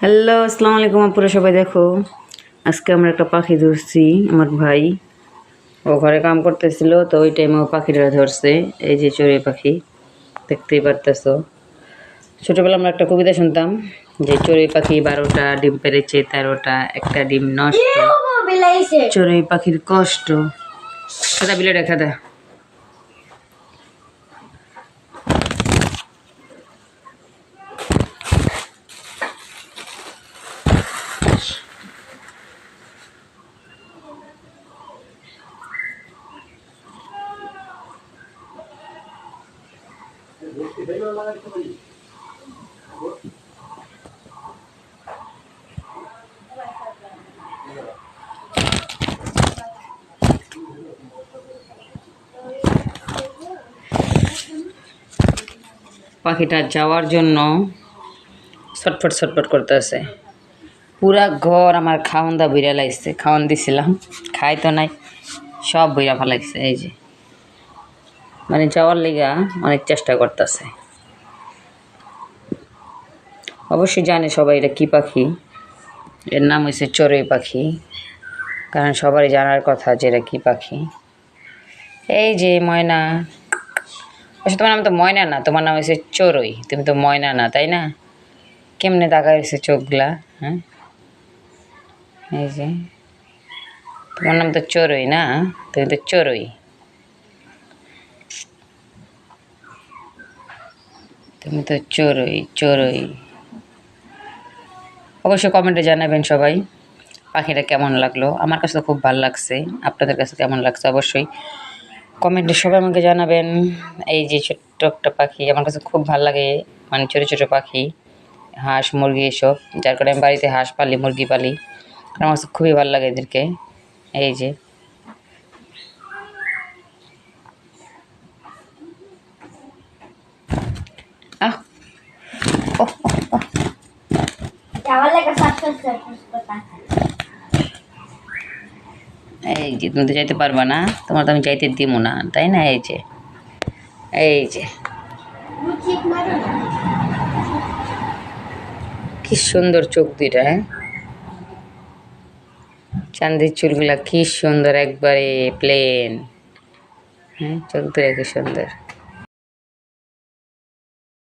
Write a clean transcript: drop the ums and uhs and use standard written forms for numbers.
Hello, আসসালামু আলাইকুম আপুরা, সবাই দেখো। আজকে আমরা একটা পাখি ধরছি। আমার ভাই ও ঘরে কাম করতেছিল, তো ওই টাইমে ও পাখিটা ধরছে। এই যে চড়ুই পাখি, দেখতেই পারতেছো। ছোটোবেলা আমরা একটা কবিতা শুনতাম যে চড়ুই পাখি 12টা ডিম পেড়েছে, 13টা একটা ডিম নষ্ট, চড়ুই পাখির কষ্ট। খাদা বিলে রেখা দা। পাখিটা যাওয়ার জন্য ছটফট ছটফট করতেছে। পুরা ঘর আমার খাওয়ান দা বইরা লাগছে। খাওয়ান দিছিলাম, খাই তো নাই, সব বইরা ফেলাইছে। এই যে মানে যাওয়ার লিগা অনেক চেষ্টা করতেছে। অবশ্যই জানে সবাই এটা কী পাখি। এর নাম হয়েছে চড়ুই পাখি, কারণ সবারই জানার কথা যে এটা কী পাখি। এই যে ময়না, আচ্ছা তোমার নাম তো ময়না না, তোমার নাম হয়েছে চড়ুই, তুমি তো ময়না না, তাই না? কেমনে দেখা হয়েছে চোখগুলা? হ্যাঁ, এই যে তোমার নাম তো চড়ুই না, তুমি তো চড়ুই, তুমি তো চড়ুই চড়ুই। অবশ্যই কমেন্টে জানাবেন সবাই পাখিটা কেমন লাগলো। আমার কাছে তো খুব ভালো লাগছে, আপনাদের কাছে কেমন লাগছে অবশ্যই কমেন্টে সবাই আমাকে জানাবেন। এই যে ছোট্ট একটা পাখি আমার কাছে খুব ভালো লাগে, মানে ছোটো ছোটো পাখি, হাঁস মুরগি এসব, যার কারণে আমি বাড়িতে হাঁস পালি, মুরগি পালি। আমার কাছে খুবই ভালো লাগে এদেরকে। এই যে আহ এই যে তুমি তো যাইতে পারবা না, তোমার তো আমি যাইতে দিব না, তাই না? এই যে এই যে কি সুন্দর চোখ দুইটা, হ্যাঁ, চাঁদের চুলগুলা কি সুন্দর, একবারে প্লেন। হ্যাঁ, চোখ দুটা কি সুন্দর।